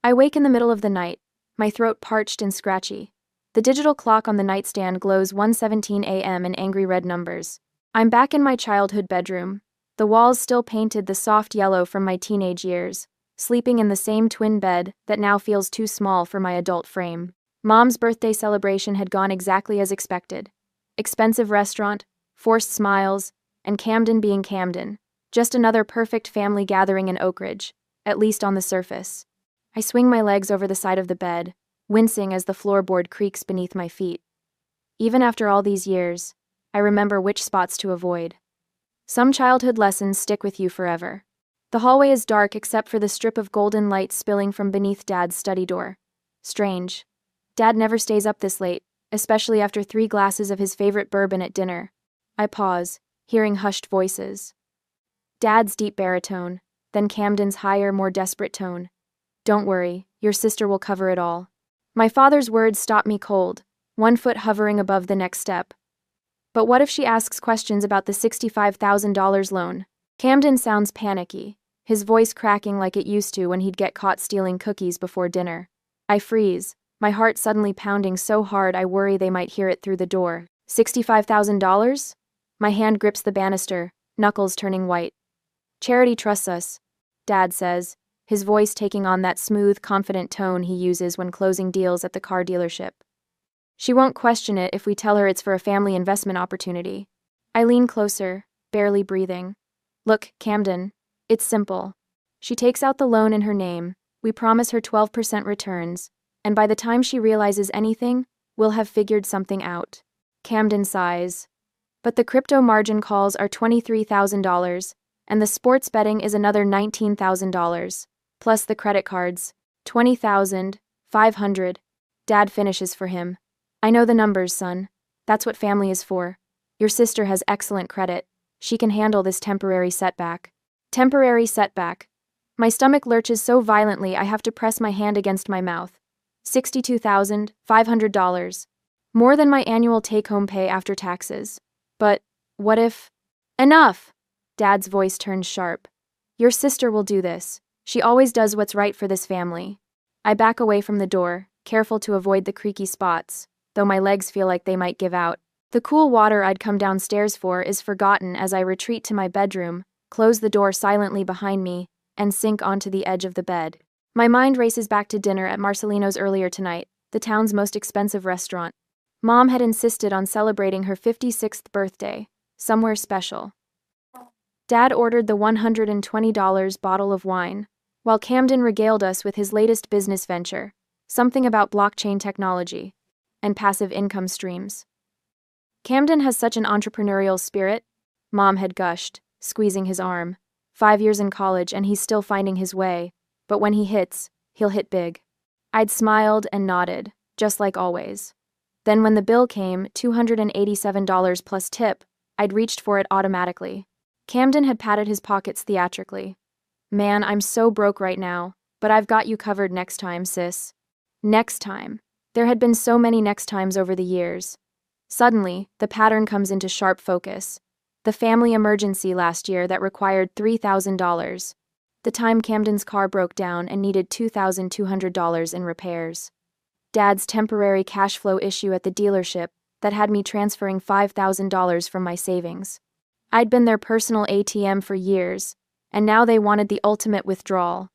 I wake in the middle of the night, my throat parched and scratchy. The digital clock on the nightstand glows 1:17 a.m. in angry red numbers. I'm back in my childhood bedroom, the walls still painted the soft yellow from my teenage years, sleeping in the same twin bed that now feels too small for my adult frame. Mom's birthday celebration had gone exactly as expected. Expensive restaurant, forced smiles, and Camden being Camden. Just another perfect family gathering in Oak Ridge, at least on the surface. I swing my legs over the side of the bed, wincing as the floorboard creaks beneath my feet. Even after all these years, I remember which spots to avoid. Some childhood lessons stick with you forever. The hallway is dark except for the strip of golden light spilling from beneath Dad's study door. Strange. Dad never stays up this late, especially after 3 glasses of his favorite bourbon at dinner. I pause, hearing hushed voices. Dad's deep baritone, then Camden's higher, more desperate tone. Don't worry, your sister will cover it all. My father's words stop me cold, one foot hovering above the next step. But what if she asks questions about the $65,000 loan? Camden sounds panicky, his voice cracking like it used to when he'd get caught stealing cookies before dinner. I freeze, my heart suddenly pounding so hard I worry they might hear it through the door. $65,000? My hand grips the banister, knuckles turning white. Charity trusts us, Dad says, his voice taking on that smooth, confident tone he uses when closing deals at the car dealership. She won't question it if we tell her it's for a family investment opportunity. I lean closer, barely breathing. Look, Camden, it's simple. She takes out the loan in her name, we promise her 12% returns, and by the time she realizes anything, we'll have figured something out. Camden sighs. But the crypto margin calls are $23,000, and the sports betting is another $19,000, plus the credit cards, $20,500. Dad finishes for him. I know the numbers, son. That's what family is for. Your sister has excellent credit. She can handle this temporary setback. Temporary setback. My stomach lurches so violently I have to press my hand against my mouth. $62,500. More than my annual take-home pay after taxes. But, what if... Enough! Dad's voice turns sharp. Your sister will do this. She always does what's right for this family. I back away from the door, careful to avoid the creaky spots, though my legs feel like they might give out. The cool water I'd come downstairs for is forgotten as I retreat to my bedroom, close the door silently behind me, and sink onto the edge of the bed. My mind races back to dinner at Marcelino's earlier tonight, the town's most expensive restaurant. Mom had insisted on celebrating her 56th birthday, somewhere special. Dad ordered the $120 bottle of wine, while Camden regaled us with his latest business venture, something about blockchain technology and passive income streams. Camden has such an entrepreneurial spirit, Mom had gushed, squeezing his arm. 5 years in college and he's still finding his way, but when he hits, he'll hit big. I'd smiled and nodded, just like always. Then when the bill came, $287 plus tip, I'd reached for it automatically. Camden had patted his pockets theatrically. Man, I'm so broke right now, but I've got you covered next time, sis. Next time. There had been so many next times over the years. Suddenly, the pattern comes into sharp focus. The family emergency last year that required $3,000. The time Camden's car broke down and needed $2,200 in repairs. Dad's temporary cash flow issue at the dealership that had me transferring $5,000 from my savings. I'd been their personal ATM for years, and now they wanted the ultimate withdrawal.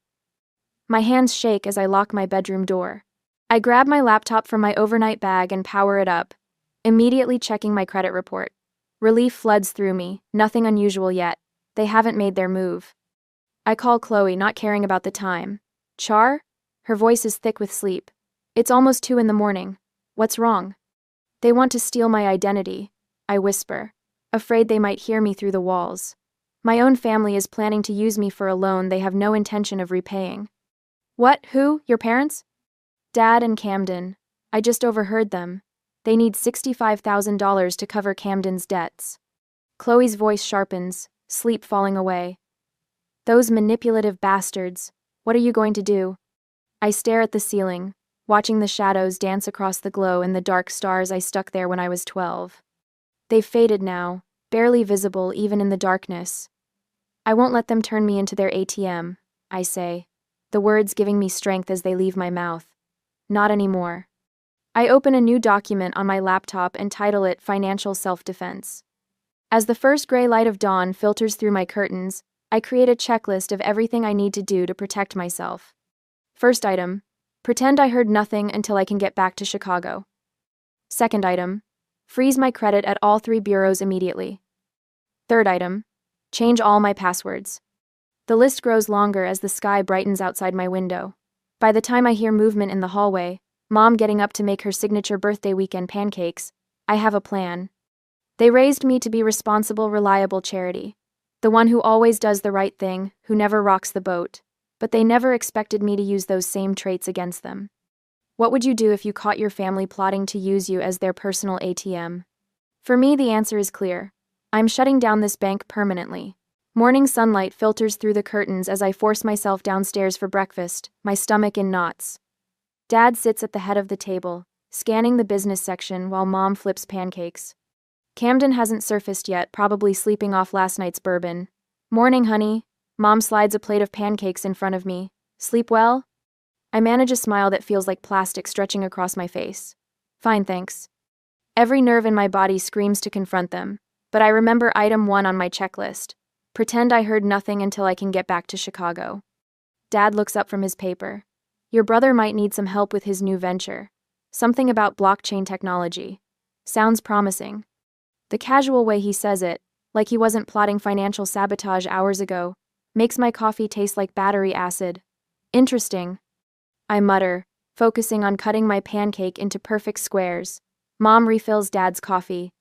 My hands shake as I lock my bedroom door. I grab my laptop from my overnight bag and power it up, immediately checking my credit report. Relief floods through me, nothing unusual yet. They haven't made their move. I call Chloe, not caring about the time. Char? Her voice is thick with sleep. It's almost 2 a.m. What's wrong? They want to steal my identity, I whisper, afraid they might hear me through the walls. My own family is planning to use me for a loan they have no intention of repaying. What? Who? Your parents? Dad and Camden. I just overheard them. They need $65,000 to cover Camden's debts. Chloe's voice sharpens, sleep falling away. Those manipulative bastards. What are you going to do? I stare at the ceiling, watching the shadows dance across the glow and the dark stars I stuck there when I was 12. They've faded now, barely visible even in the darkness. I won't let them turn me into their ATM, I say. the words giving me strength as they leave my mouth. Not anymore. I open a new document on my laptop and title it Financial Self-Defense. As the first gray light of dawn filters through my curtains, I create a checklist of everything I need to do to protect myself. First item, pretend I heard nothing until I can get back to Chicago. Second item, freeze my credit at all 3 bureaus immediately. Third item, change all my passwords. The list grows longer as the sky brightens outside my window. By the time I hear movement in the hallway, Mom getting up to make her signature birthday weekend pancakes, I have a plan. They raised me to be responsible, reliable Charity. The one who always does the right thing, who never rocks the boat. But they never expected me to use those same traits against them. What would you do if you caught your family plotting to use you as their personal ATM? For me, the answer is clear. I'm shutting down this bank permanently. Morning sunlight filters through the curtains as I force myself downstairs for breakfast, my stomach in knots. Dad sits at the head of the table, scanning the business section while Mom flips pancakes. Camden hasn't surfaced yet, probably sleeping off last night's bourbon. Morning, honey. Mom slides a plate of pancakes in front of me. Sleep well? I manage a smile that feels like plastic stretching across my face. Fine, thanks. Every nerve in my body screams to confront them, but I remember item 1 on my checklist. Pretend I heard nothing until I can get back to Chicago. Dad looks up from his paper. Your brother might need some help with his new venture. Something about blockchain technology. Sounds promising. The casual way he says it, like he wasn't plotting financial sabotage hours ago, makes my coffee taste like battery acid. Interesting. I mutter, focusing on cutting my pancake into perfect squares. Mom refills Dad's coffee.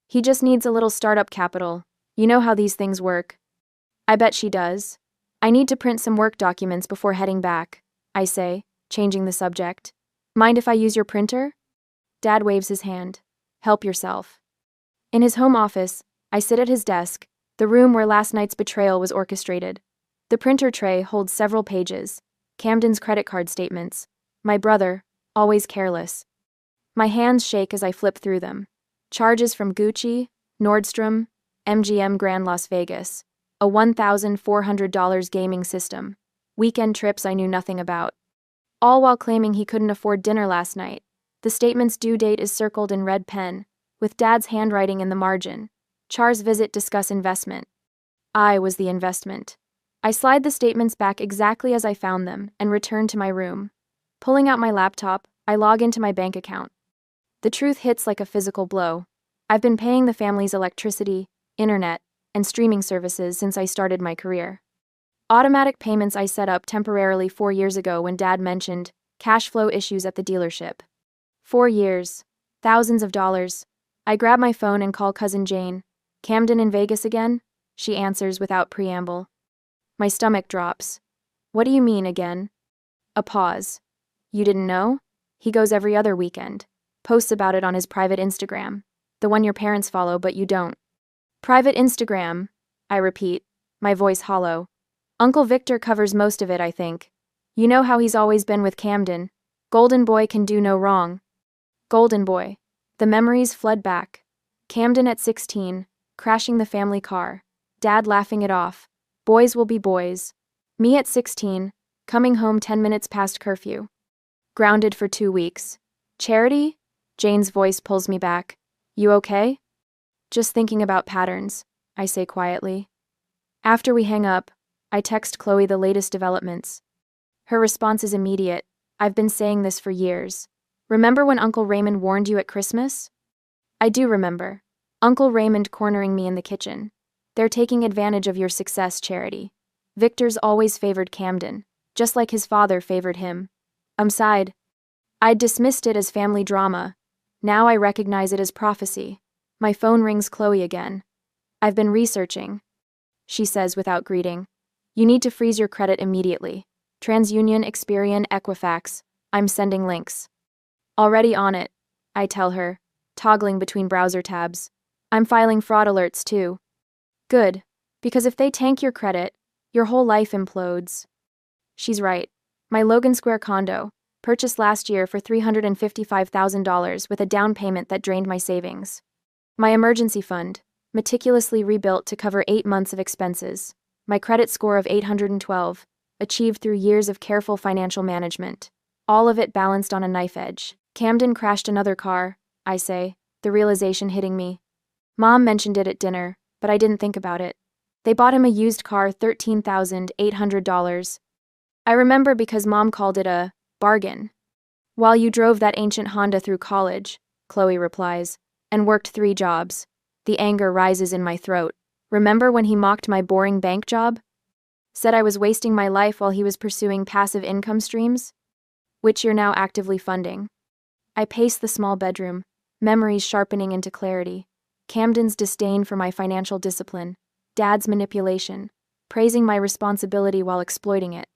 He just needs a little startup capital. You know how these things work. I bet she does. I need to print some work documents before heading back, I say, changing the subject. Mind if I use your printer? Dad waves his hand. Help yourself. In his home office, I sit at his desk, the room where last night's betrayal was orchestrated. The printer tray holds several pages. Camden's credit card statements. My brother, always careless. My hands shake as I flip through them. Charges from Gucci, Nordstrom, MGM Grand Las Vegas. A $1,400 gaming system. Weekend trips I knew nothing about. All while claiming he couldn't afford dinner last night. The statement's due date is circled in red pen, with Dad's handwriting in the margin. Char's visit, discuss investment. I was the investment. I slide the statements back exactly as I found them and return to my room. Pulling out my laptop, I log into my bank account. The truth hits like a physical blow. I've been paying the family's electricity, internet, and streaming services since I started my career. Automatic payments I set up temporarily 4 years ago when Dad mentioned cash flow issues at the dealership. 4 years. Thousands of dollars. I grab my phone and call Cousin Jane. Camden in Vegas again? She answers without preamble. My stomach drops. What do you mean again? A pause. You didn't know? He goes every other weekend. Posts about it on his private Instagram. The one your parents follow but you don't. Private Instagram, I repeat, my voice hollow. Uncle Victor covers most of it, I think. You know how he's always been with Camden. Golden boy can do no wrong. Golden boy. The memories flood back. Camden at 16, crashing the family car. Dad laughing it off. Boys will be boys. Me at 16, coming home 10 minutes past curfew. Grounded for 2 weeks. Charity? Jane's voice pulls me back. You okay? Just thinking about patterns, I say quietly. After we hang up, I text Chloe the latest developments. Her response is immediate. I've been saying this for years. Remember when Uncle Raymond warned you at Christmas? I do remember. Uncle Raymond cornering me in the kitchen. They're taking advantage of your success, Charity. Victor's always favored Camden, just like his father favored him. Sighed. I'd dismissed it as family drama. Now I recognize it as prophecy. My phone rings. Chloe again. I've been researching, she says without greeting. You need to freeze your credit immediately. TransUnion, Experian, Equifax. I'm sending links. Already on it, I tell her, toggling between browser tabs. I'm filing fraud alerts too. Good, because if they tank your credit, your whole life implodes. She's right. My Logan Square condo, purchased last year for $355,000 with a down payment that drained my savings. My emergency fund, meticulously rebuilt to cover 8 months of expenses. My credit score of 812, achieved through years of careful financial management. All of it balanced on a knife edge. Camden crashed another car, I say, the realization hitting me. Mom mentioned it at dinner, but I didn't think about it. They bought him a used car, $13,800. I remember because Mom called it a bargain. While you drove that ancient Honda through college, Chloe replies, and worked 3 jobs. The anger rises in my throat. Remember when he mocked my boring bank job? Said I was wasting my life while he was pursuing passive income streams? Which you're now actively funding. I pace the small bedroom, memories sharpening into clarity. Camden's disdain for my financial discipline, Dad's manipulation, praising my responsibility while exploiting it.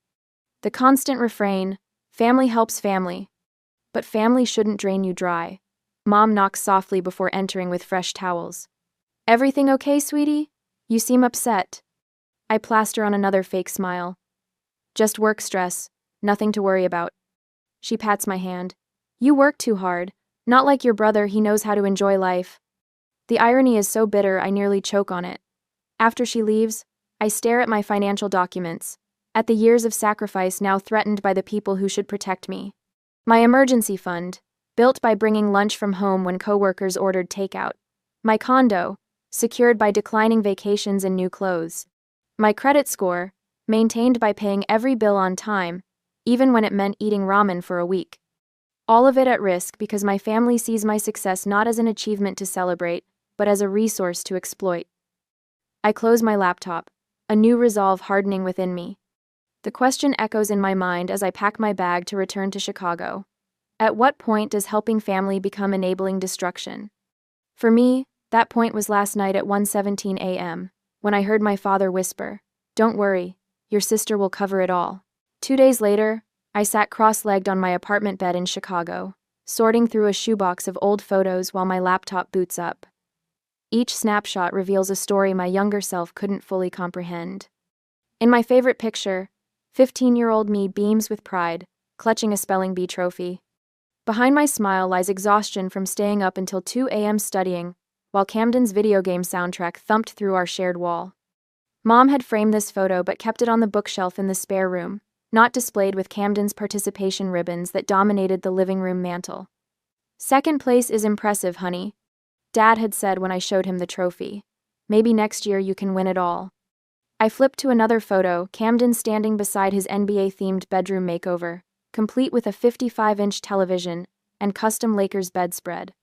The constant refrain, family helps family. But family shouldn't drain you dry. Mom knocks softly before entering with fresh towels. Everything okay, sweetie? You seem upset. I plaster on another fake smile. Just work stress, nothing to worry about. She pats my hand. You work too hard. Not like your brother, he knows how to enjoy life. The irony is so bitter I nearly choke on it. After she leaves, I stare at my financial documents, at the years of sacrifice now threatened by the people who should protect me. My emergency fund, built by bringing lunch from home when coworkers ordered takeout. My condo, secured by declining vacations and new clothes. My credit score, maintained by paying every bill on time, even when it meant eating ramen for a week. All of it at risk because my family sees my success not as an achievement to celebrate, but as a resource to exploit. I close my laptop, a new resolve hardening within me. The question echoes in my mind as I pack my bag to return to Chicago. At what point does helping family become enabling destruction? For me, that point was last night at 1:17 a.m., when I heard my father whisper, "Don't worry, your sister will cover it all." 2 days later, I sat cross-legged on my apartment bed in Chicago, sorting through a shoebox of old photos while my laptop boots up. Each snapshot reveals a story my younger self couldn't fully comprehend. In my favorite picture, 15-year-old me beams with pride, clutching a spelling bee trophy. Behind my smile lies exhaustion from staying up until 2 a.m. studying, while Camden's video game soundtrack thumped through our shared wall. Mom had framed this photo but kept it on the bookshelf in the spare room, not displayed with Camden's participation ribbons that dominated the living room mantel. "Second place is impressive, honey," Dad had said when I showed him the trophy. "Maybe next year you can win it all." I flipped to another photo, Camden standing beside his NBA-themed bedroom makeover, complete with a 55-inch television and custom Lakers bedspread.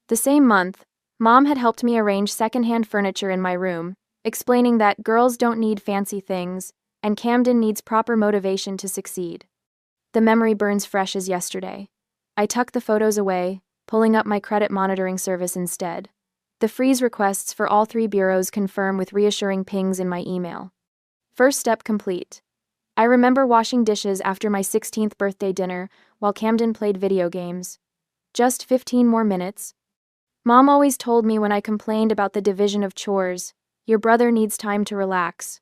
The same month, Mom had helped me arrange secondhand furniture in my room, explaining that girls don't need fancy things, and Camden needs proper motivation to succeed. The memory burns fresh as yesterday. I tuck the photos away, pulling up my credit monitoring service instead. The freeze requests for all 3 bureaus confirm with reassuring pings in my email. First step complete. I remember washing dishes after my 16th birthday dinner while Camden played video games. Just 15 more minutes. Mom always told me when I complained about the division of chores, "Your brother needs time to relax."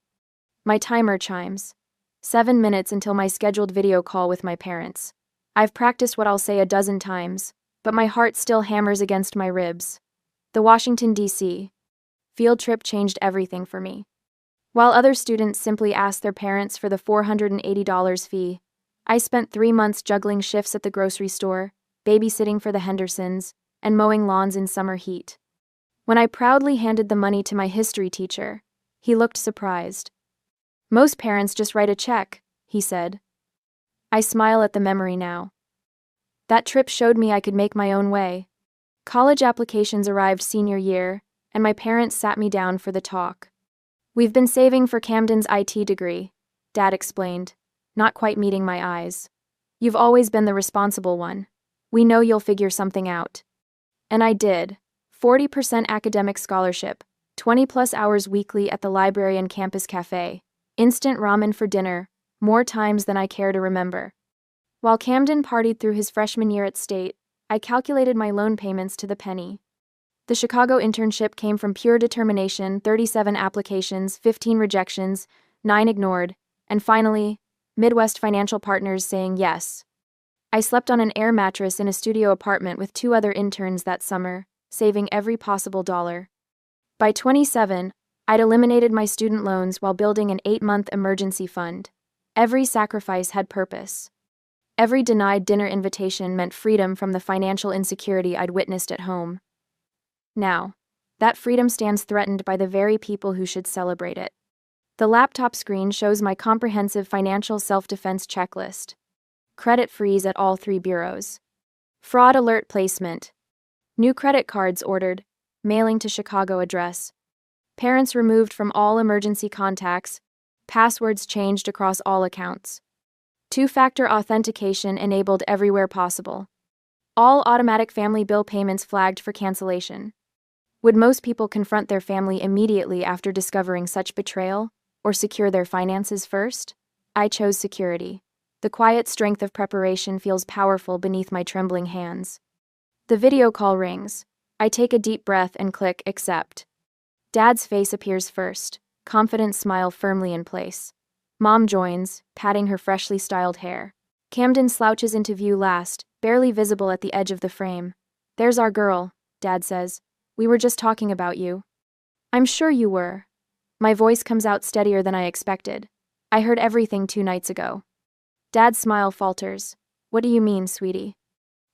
My timer chimes. 7 minutes until my scheduled video call with my parents. I've practiced what I'll say a dozen times, but my heart still hammers against my ribs. The Washington, D.C. field trip changed everything for me. While other students simply asked their parents for the $480 fee, I spent 3 months juggling shifts at the grocery store, babysitting for the Hendersons, and mowing lawns in summer heat. When I proudly handed the money to my history teacher, he looked surprised. "Most parents just write a check," he said. I smile at the memory now. That trip showed me I could make my own way. College applications arrived senior year, and my parents sat me down for the talk. "We've been saving for Camden's IT degree," Dad explained, not quite meeting my eyes. "You've always been the responsible one. We know you'll figure something out." And I did. 40% academic scholarship, 20+ hours weekly at the library and campus cafe, instant ramen for dinner, more times than I care to remember. While Camden partied through his freshman year at State, I calculated my loan payments to the penny. The Chicago internship came from pure determination, 37 applications, 15 rejections, 9 ignored, and finally, Midwest Financial Partners saying yes. I slept on an air mattress in a studio apartment with 2 other interns that summer, saving every possible dollar. By 27, I'd eliminated my student loans while building an 8-month emergency fund. Every sacrifice had purpose. Every denied dinner invitation meant freedom from the financial insecurity I'd witnessed at home. Now, that freedom stands threatened by the very people who should celebrate it. The laptop screen shows my comprehensive financial self-defense checklist. Credit freeze at all 3 bureaus. Fraud alert placement. New credit cards ordered. Mailing to Chicago address. Parents removed from all emergency contacts. Passwords changed across all accounts. 2-factor authentication enabled everywhere possible. All automatic family bill payments flagged for cancellation. Would most people confront their family immediately after discovering such betrayal, or secure their finances first? I chose security. The quiet strength of preparation feels powerful beneath my trembling hands. The video call rings. I take a deep breath and click accept. Dad's face appears first, confident smile firmly in place. Mom joins, patting her freshly styled hair. Camden slouches into view last, barely visible at the edge of the frame. "There's our girl," Dad says. "We were just talking about you." "I'm sure you were." My voice comes out steadier than I expected. "I heard everything 2 nights ago." Dad's smile falters. "What do you mean, sweetie?"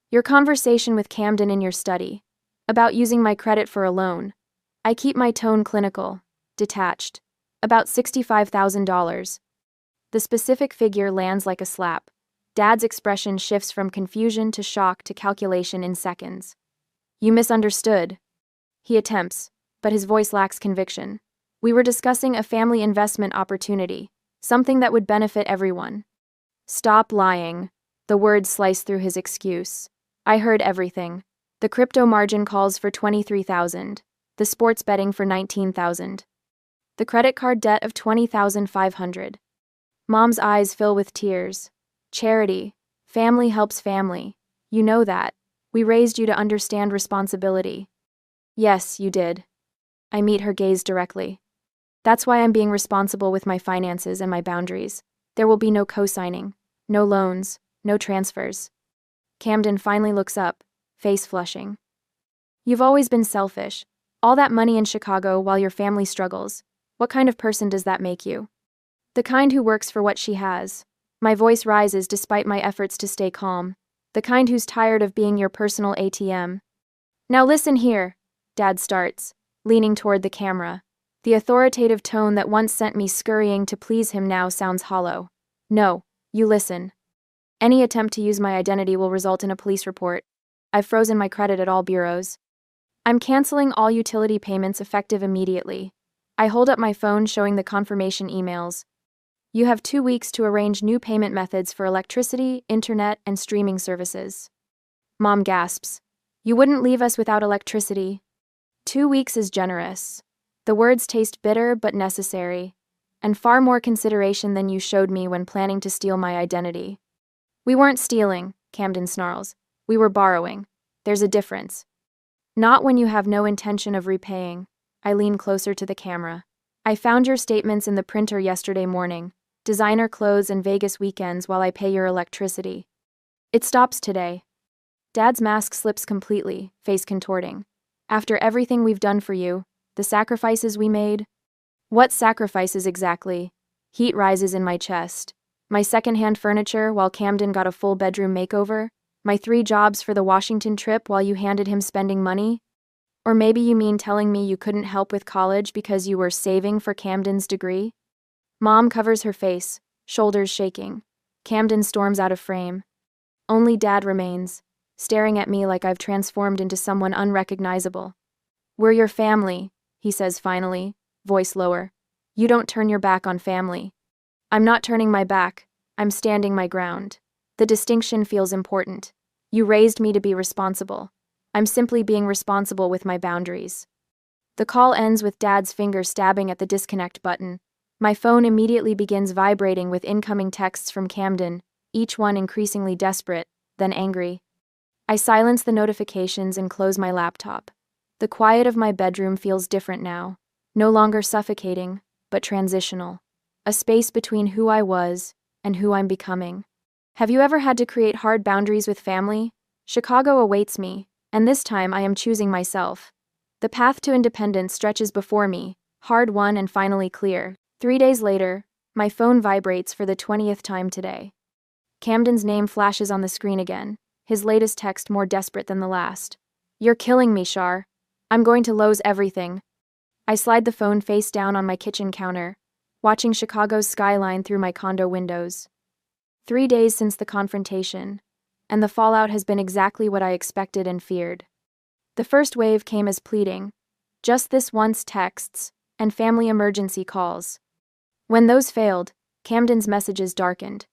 "Your conversation with Camden in your study. About using my credit for a loan." I keep my tone clinical, detached. "About $65,000. The specific figure lands like a slap. Dad's expression shifts from confusion to shock to calculation in seconds. "You misunderstood." He attempts, but his voice lacks conviction. "We were discussing a family investment opportunity, something that would benefit everyone." "Stop lying." The words slice through his excuse. "I heard everything. The crypto margin calls for $23,000. The sports betting for $19,000. The credit card debt of $20,500. Mom's eyes fill with tears. "Charity. Family helps family. You know that. We raised you to understand responsibility." "Yes, you did." I meet her gaze directly. "That's why I'm being responsible with my finances and my boundaries. There will be no co-signing, no loans, no transfers." Camden finally looks up, face flushing. "You've always been selfish. All that money in Chicago while your family struggles. What kind of person does that make you?" "The kind who works for what she has." My voice rises despite my efforts to stay calm. "The kind who's tired of being your personal ATM." "Now listen here," Dad starts, leaning toward the camera. The authoritative tone that once sent me scurrying to please him now sounds hollow. "No, you listen. Any attempt to use my identity will result in a police report. I've frozen my credit at all bureaus. I'm canceling all utility payments effective immediately." I hold up my phone showing the confirmation emails. "You have 2 weeks to arrange new payment methods for electricity, internet, and streaming services." Mom gasps. "You wouldn't leave us without electricity." 2 weeks is generous. The words taste bitter but necessary, and far more consideration than you showed me when planning to steal my identity. "We weren't stealing," Camden snarls. "We were borrowing. There's a difference." "Not when you have no intention of repaying." I lean closer to the camera. "I found your statements in the printer yesterday morning. Designer clothes and Vegas weekends while I pay your electricity. It stops today." Dad's mask slips completely, face contorting. "After everything we've done for you, the sacrifices we made." "What sacrifices exactly?" Heat rises in my chest. My secondhand furniture while Camden got a full bedroom makeover? My 3 jobs for the Washington trip while you handed him spending money? Or maybe you mean telling me you couldn't help with college because you were saving for Camden's degree? Mom covers her face, shoulders shaking. Camden storms out of frame. Only Dad remains, staring at me like I've transformed into someone unrecognizable. "We're your family," he says finally, voice lower. "You don't turn your back on family." I'm not turning my back, I'm standing my ground. The distinction feels important. You raised me to be responsible. I'm simply being responsible with my boundaries. The call ends with Dad's finger stabbing at the disconnect button. My phone immediately begins vibrating with incoming texts from Camden, each one increasingly desperate, then angry. I silence the notifications and close my laptop. The quiet of my bedroom feels different now, no longer suffocating, but transitional. A space between who I was and who I'm becoming. Have you ever had to create hard boundaries with family? Chicago awaits me, and this time I am choosing myself. The path to independence stretches before me, hard won and finally clear. 3 days later, My phone vibrates for the 20th time today. Camden's name flashes on the screen again, his latest text more desperate than the last. You're killing me, Shar. I'm going to lose everything. I slide the phone face down on my kitchen counter, watching Chicago's skyline through my condo windows. 3 days since the confrontation, and the fallout has been exactly what I expected and feared. The first wave came as pleading, just this once texts, and family emergency calls. When those failed, Camden's messages darkened.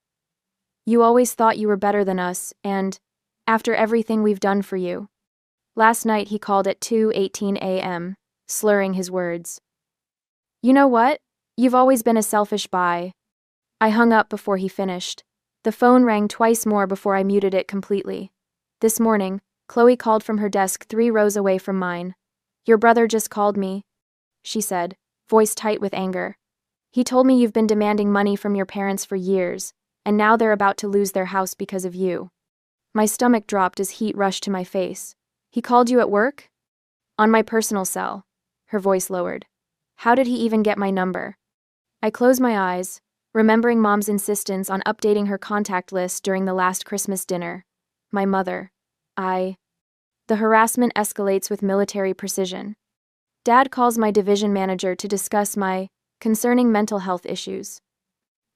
You always thought you were better than us, and, after everything we've done for you. Last night he called at 2:18 a.m., slurring his words. You know what? You've always been a selfish bye. I hung up before he finished. The phone rang twice more before I muted it completely. This morning, Chloe called from her desk 3 rows away from mine. Your brother just called me, she said, voice tight with anger. He told me you've been demanding money from your parents for years, and now they're about to lose their house because of you. My stomach dropped as heat rushed to my face. He called you at work? On my personal cell. Her voice lowered. How did he even get my number? I closed my eyes, remembering Mom's insistence on updating her contact list during the last Christmas dinner. My mother. The harassment escalates with military precision. Dad calls my division manager to discuss my concerning mental health issues.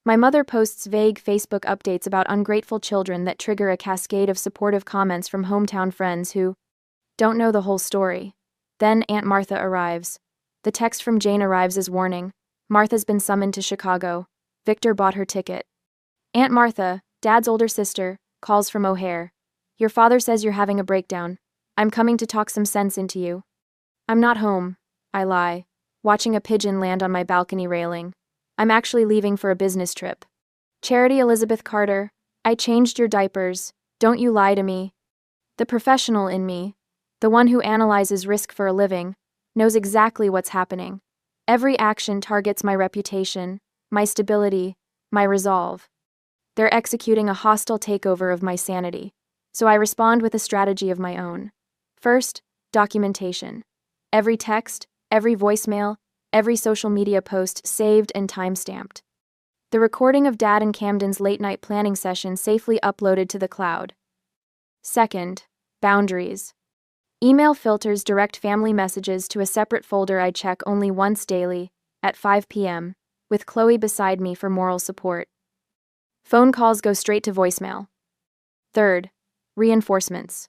My mother posts vague Facebook updates about ungrateful children that trigger a cascade of supportive comments from hometown friends who don't know the whole story. Then Aunt Martha arrives. The text from Jane arrives as warning. Martha's been summoned to Chicago. Victor bought her ticket. Aunt Martha, Dad's older sister, calls from O'Hare. Your father says you're having a breakdown. I'm coming to talk some sense into you. I'm not home, I lie, watching a pigeon land on my balcony railing. I'm actually leaving for a business trip. Charity Elizabeth Carter, I changed your diapers. Don't you lie to me. The professional in me, the one who analyzes risk for a living, knows exactly what's happening. Every action targets my reputation, my stability, my resolve. They're executing a hostile takeover of my sanity, so I respond with a strategy of my own. First, documentation. Every text, every voicemail, every social media post saved and time-stamped. The recording of Dad and Camden's late-night planning session safely uploaded to the cloud. Second, boundaries. Email filters direct family messages to a separate folder I check only once daily, at 5 p.m., with Chloe beside me for moral support. Phone calls go straight to voicemail. Third, reinforcements.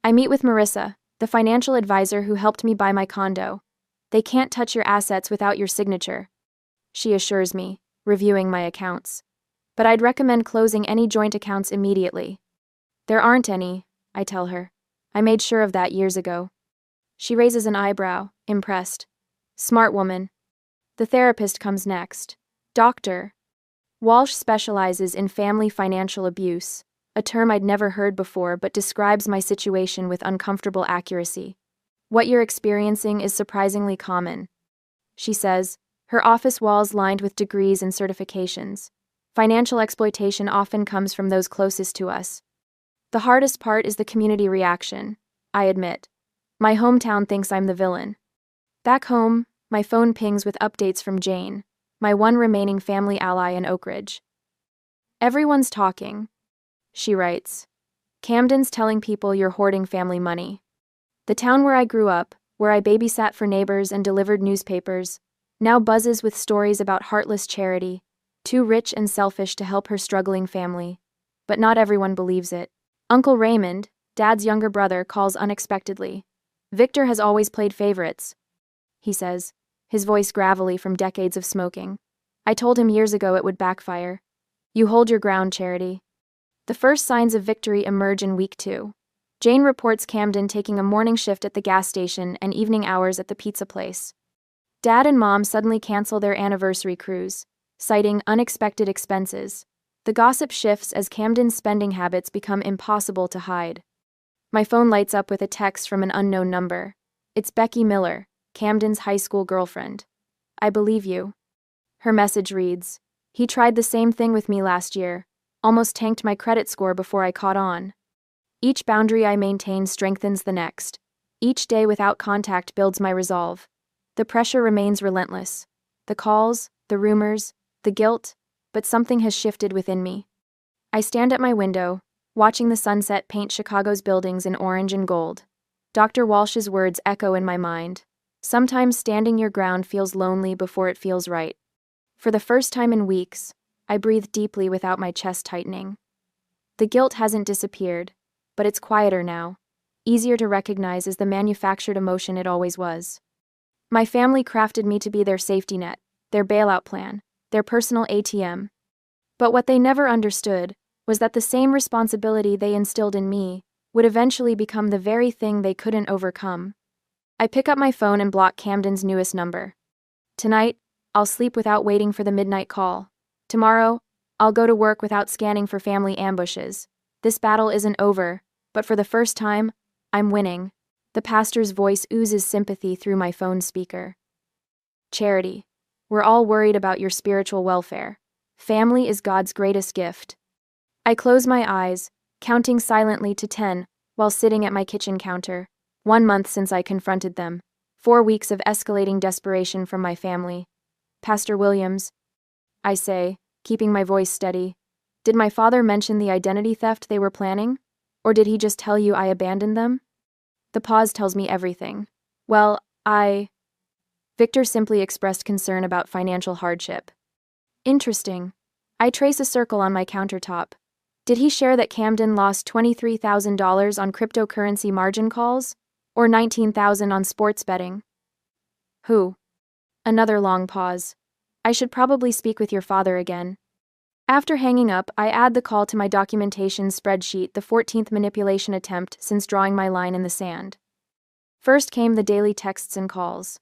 I meet with Marissa, the financial advisor who helped me buy my condo. They can't touch your assets without your signature, she assures me, reviewing my accounts. But I'd recommend closing any joint accounts immediately. There aren't any, I tell her. I made sure of that years ago. She raises an eyebrow, impressed. Smart woman. The therapist comes next. Doctor. Walsh specializes in family financial abuse, a term I'd never heard before but describes my situation with uncomfortable accuracy. What you're experiencing is surprisingly common, she says, her office walls lined with degrees and certifications. Financial exploitation often comes from those closest to us. The hardest part is the community reaction, I admit. My hometown thinks I'm the villain. Back home, my phone pings with updates from Jane, my one remaining family ally in Oak Ridge. Everyone's talking, she writes. Camden's telling people you're hoarding family money. The town where I grew up, where I babysat for neighbors and delivered newspapers, now buzzes with stories about heartless charity, too rich and selfish to help her struggling family. But not everyone believes it. Uncle Raymond, Dad's younger brother, calls unexpectedly. Victor has always played favorites, he says, his voice gravelly from decades of smoking. I told him years ago it would backfire. You hold your ground, Charity. The first signs of victory emerge in week 2. Jane reports Camden taking a morning shift at the gas station and evening hours at the pizza place. Dad and Mom suddenly cancel their anniversary cruise, citing unexpected expenses. The gossip shifts as Camden's spending habits become impossible to hide. My phone lights up with a text from an unknown number. It's Becky Miller, Camden's high school girlfriend. I believe you. Her message reads, he tried the same thing with me last year, almost tanked my credit score before I caught on. Each boundary I maintain strengthens the next. Each day without contact builds my resolve. The pressure remains relentless. The calls, the rumors, the guilt, but something has shifted within me. I stand at my window, watching the sunset paint Chicago's buildings in orange and gold. Dr. Walsh's words echo in my mind. Sometimes standing your ground feels lonely before it feels right. For the first time in weeks, I breathe deeply without my chest tightening. The guilt hasn't disappeared, but it's quieter now, easier to recognize as the manufactured emotion it always was. My family crafted me to be their safety net, their bailout plan, their personal ATM. But what they never understood was that the same responsibility they instilled in me would eventually become the very thing they couldn't overcome. I pick up my phone and block Camden's newest number. Tonight, I'll sleep without waiting for the midnight call. Tomorrow, I'll go to work without scanning for family ambushes. This battle isn't over, but for the first time, I'm winning. The pastor's voice oozes sympathy through my phone speaker. Charity, we're all worried about your spiritual welfare. Family is God's greatest gift. I close my eyes, counting silently to 10 while sitting at my kitchen counter. 1 month since I confronted them. 4 weeks of escalating desperation from my family. Pastor Williams, I say, keeping my voice steady, did my father mention the identity theft they were planning? Or did he just tell you I abandoned them? The pause tells me everything. Well, Victor simply expressed concern about financial hardship. Interesting. I trace a circle on my countertop. Did he share that Camden lost $23,000 on cryptocurrency margin calls? Or $19,000 on sports betting? Who? Another long pause. I should probably speak with your father again. After hanging up, I add the call to my documentation spreadsheet, the 14th manipulation attempt since drawing my line in the sand. First came the daily texts and calls.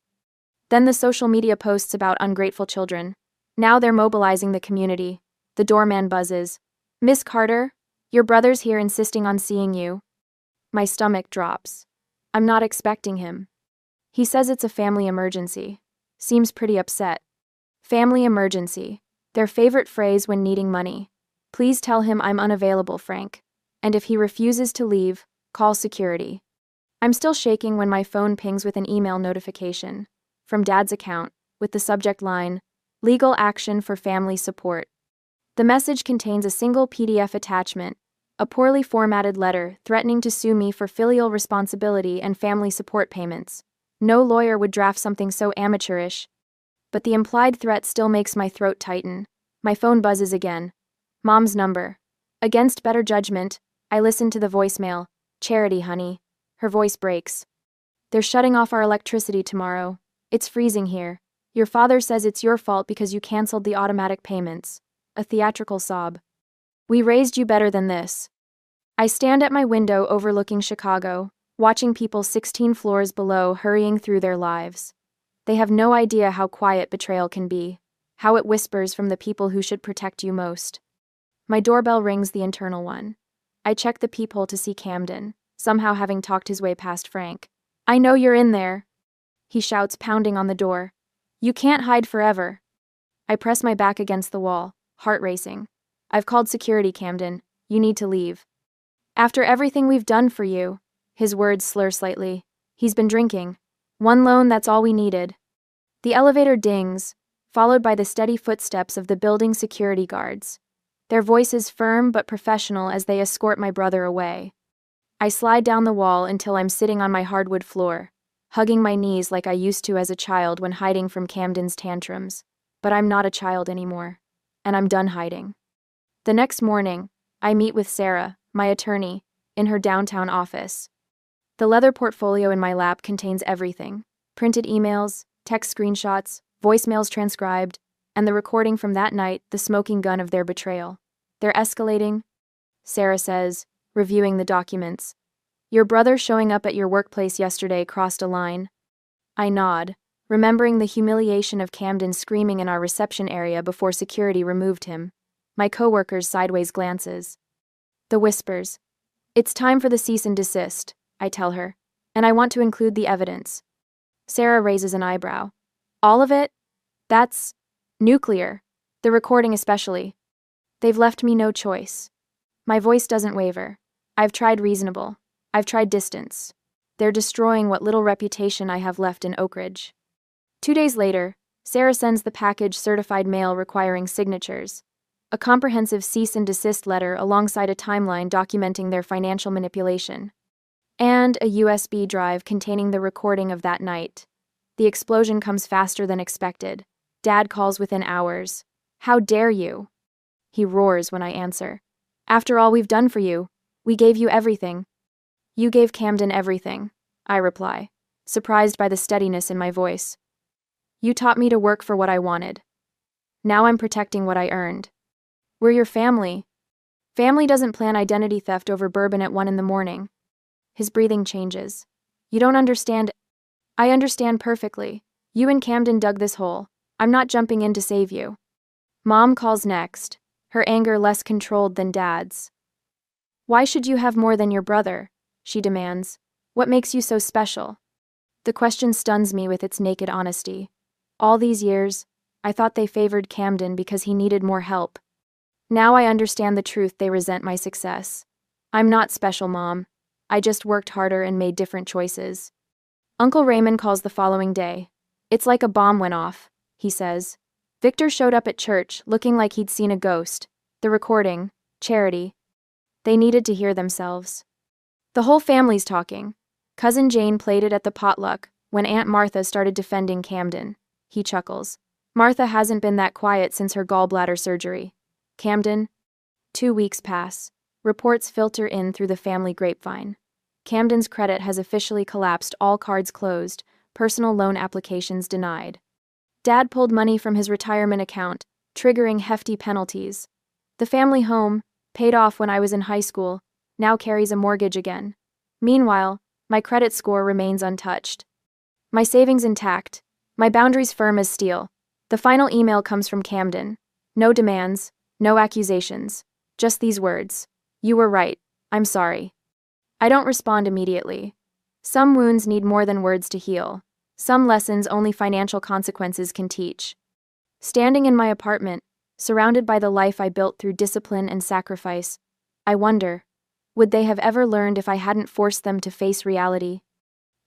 Then the social media posts about ungrateful children. Now they're mobilizing the community. The doorman buzzes. Miss Carter, your brother's here insisting on seeing you. My stomach drops. I'm not expecting him. He says it's a family emergency. Seems pretty upset. Family emergency. Their favorite phrase when needing money. Please tell him I'm unavailable, Frank. And if he refuses to leave, call security. I'm still shaking when my phone pings with an email notification. From Dad's account, with the subject line, Legal Action for Family Support. The message contains a single PDF attachment, a poorly formatted letter threatening to sue me for filial responsibility and family support payments. No lawyer would draft something so amateurish. But the implied threat still makes my throat tighten. My phone buzzes again. Mom's number. Against better judgment, I listen to the voicemail. Charity, honey. Her voice breaks. They're shutting off our electricity tomorrow. It's freezing here. Your father says it's your fault because you canceled the automatic payments. A theatrical sob. We raised you better than this. I stand at my window overlooking Chicago, watching people 16 floors below hurrying through their lives. They have no idea how quiet betrayal can be, how it whispers from the people who should protect you most. My doorbell rings, the internal one. I check the peephole to see Camden, somehow having talked his way past Frank. I know you're in there, he shouts, pounding on the door. You can't hide forever. I press my back against the wall, heart racing. I've called security, Camden. You need to leave. After everything we've done for you, his words slur slightly. He's been drinking. One loan, that's all we needed. The elevator dings, followed by the steady footsteps of the building security guards. Their voices firm but professional as they escort my brother away. I slide down the wall until I'm sitting on my hardwood floor, hugging my knees like I used to as a child when hiding from Camden's tantrums. But I'm not a child anymore, and I'm done hiding. The next morning, I meet with Sarah, my attorney, in her downtown office. The leather portfolio in my lap contains everything: printed emails, text screenshots, voicemails transcribed, and the recording from that night, the smoking gun of their betrayal. They're escalating, Sarah says, reviewing the documents. Your brother showing up at your workplace yesterday crossed a line. I nod, remembering the humiliation of Camden screaming in our reception area before security removed him. My coworkers' sideways glances. The whispers. It's time for the cease and desist, I tell her, and I want to include the evidence. Sarah raises an eyebrow. All of it? That's nuclear. The recording especially. They've left me no choice. My voice doesn't waver. I've tried reasonable. I've tried distance. They're destroying what little reputation I have left in Oak Ridge. 2 days later, Sarah sends the package certified mail requiring signatures. A comprehensive cease and desist letter alongside a timeline documenting their financial manipulation. And a USB drive containing the recording of that night. The explosion comes faster than expected. Dad calls within hours. "How dare you?" He roars when I answer. "After all we've done for you, we gave you everything." "You gave Camden everything," I reply, surprised by the steadiness in my voice. "You taught me to work for what I wanted. Now I'm protecting what I earned. We're your family." Family doesn't plan identity theft over bourbon at 1 a.m. His breathing changes. "You don't understand." "I understand perfectly. You and Camden dug this hole. I'm not jumping in to save you." Mom calls next, her anger less controlled than Dad's. "Why should you have more than your brother?" she demands. "What makes you so special?" The question stuns me with its naked honesty. All these years, I thought they favored Camden because he needed more help. Now I understand the truth. They resent my success. I'm not special, Mom. I just worked harder and made different choices. Uncle Raymond calls the following day. "It's like a bomb went off," he says. "Victor showed up at church, looking like he'd seen a ghost. The recording, Charity. They needed to hear themselves. The whole family's talking. Cousin Jane played it at the potluck when Aunt Martha started defending Camden." He chuckles. "Martha hasn't been that quiet since her gallbladder surgery. Camden." 2 weeks pass. Reports filter in through the family grapevine. Camden's credit has officially collapsed, all cards closed, personal loan applications denied. Dad pulled money from his retirement account, triggering hefty penalties. The family home, paid off when I was in high school, now carries a mortgage again. Meanwhile, my credit score remains untouched. My savings intact, my boundaries firm as steel. The final email comes from Camden. No demands, no accusations, just these words. "You were right, I'm sorry." I don't respond immediately. Some wounds need more than words to heal. Some lessons only financial consequences can teach. Standing in my apartment, surrounded by the life I built through discipline and sacrifice, I wonder, would they have ever learned if I hadn't forced them to face reality?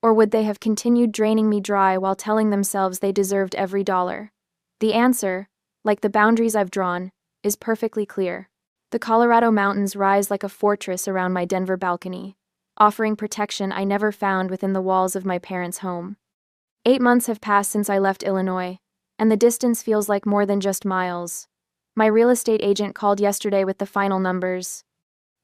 Or would they have continued draining me dry while telling themselves they deserved every dollar? The answer, like the boundaries I've drawn, is perfectly clear. The Colorado mountains rise like a fortress around my Denver balcony, offering protection I never found within the walls of my parents' home. 8 months have passed since I left Illinois, and the distance feels like more than just miles. My real estate agent called yesterday with the final numbers.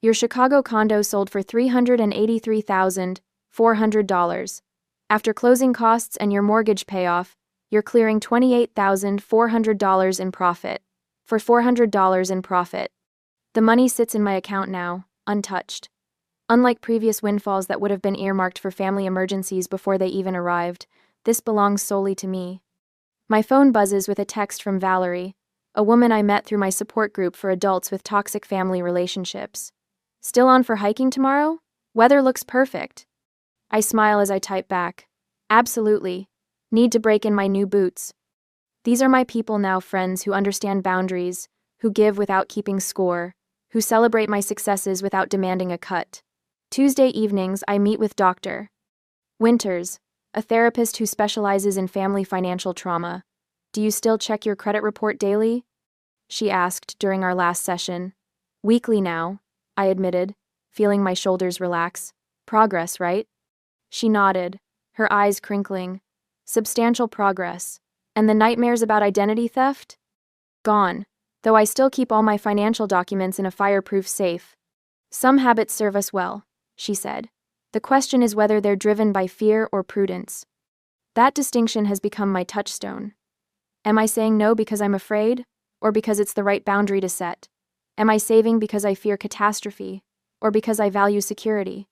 "Your Chicago condo sold for $383,400. After closing costs and your mortgage payoff, you're clearing $28,400 in profit." For $400 in profit. The money sits in my account now, untouched. Unlike previous windfalls that would have been earmarked for family emergencies before they even arrived, this belongs solely to me. My phone buzzes with a text from Valerie, a woman I met through my support group for adults with toxic family relationships. "Still on for hiking tomorrow? Weather looks perfect." I smile as I type back. "Absolutely. Need to break in my new boots." These are my people now, friends who understand boundaries, who give without keeping score, who celebrate my successes without demanding a cut. Tuesday evenings, I meet with Dr. Winters, a therapist who specializes in family financial trauma. "Do you still check your credit report daily?" she asked during our last session. "Weekly now," I admitted, feeling my shoulders relax. "Progress, right?" She nodded, her eyes crinkling. "Substantial progress. And the nightmares about identity theft? Gone, though I still keep all my financial documents in a fireproof safe. Some habits serve us well," she said. "The question is whether they're driven by fear or prudence." That distinction has become my touchstone. Am I saying no because I'm afraid, or because it's the right boundary to set? Am I saving because I fear catastrophe, or because I value security?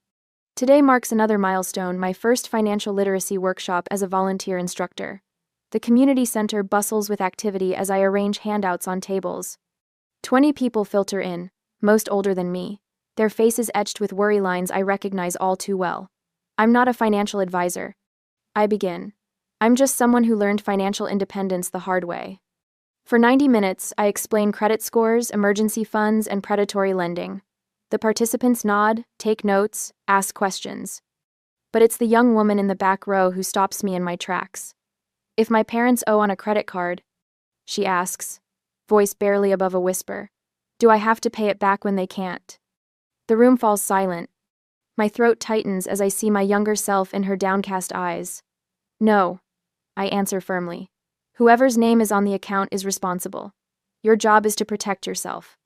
Today marks another milestone, my first financial literacy workshop as a volunteer instructor. The community center bustles with activity as I arrange handouts on tables. 20 people filter in, most older than me, their faces etched with worry lines I recognize all too well. I'm not a financial advisor. I begin. I'm just someone who learned financial independence the hard way. For 90 minutes, I explain credit scores, emergency funds, and predatory lending. The participants nod, take notes, ask questions. But it's the young woman in the back row who stops me in my tracks. If my parents owe on a credit card, she asks, voice barely above a whisper, do I have to pay it back when they can't? The room falls silent. My throat tightens as I see my younger self in her downcast eyes. No, I answer firmly. Whoever's name is on the account is responsible. Your job is to protect yourself.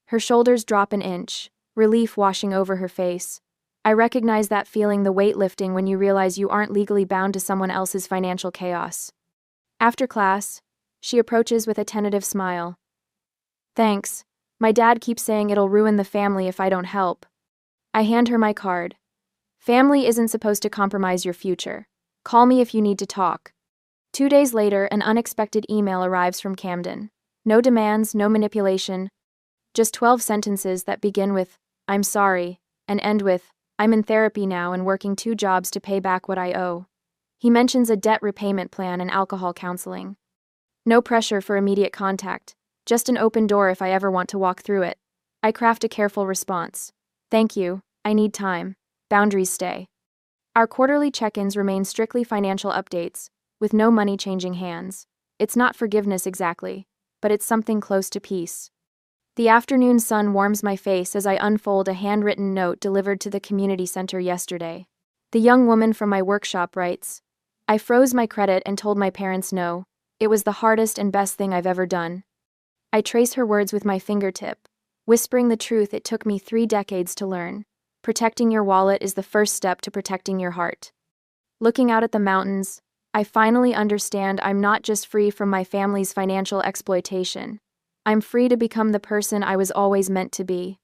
Her shoulders drop an inch, relief washing over her face. I recognize that feeling, the weight lifting when you realize you aren't legally bound to someone else's financial chaos. After class, she approaches with a tentative smile. Thanks. My dad keeps saying it'll ruin the family if I don't help. I hand her my card. Family isn't supposed to compromise your future. Call me if you need to talk. 2 days later, an unexpected email arrives from Camden. No demands, no manipulation. Just 12 sentences that begin with, I'm sorry, and end with, I'm in therapy now and working 2 jobs to pay back what I owe. He mentions a debt repayment plan and alcohol counseling. No pressure for immediate contact, just an open door if I ever want to walk through it. I craft a careful response. Thank you, I need time. Boundaries stay. Our quarterly check-ins remain strictly financial updates, with no money changing hands. It's not forgiveness exactly, but it's something close to peace. The afternoon sun warms my face as I unfold a handwritten note delivered to the community center yesterday. The young woman from my workshop writes, I froze my credit and told my parents no. It was the hardest and best thing I've ever done. I trace her words with my fingertip, whispering the truth it took me 3 decades to learn. Protecting your wallet is the first step to protecting your heart. Looking out at the mountains, I finally understand I'm not just free from my family's financial exploitation. I'm free to become the person I was always meant to be.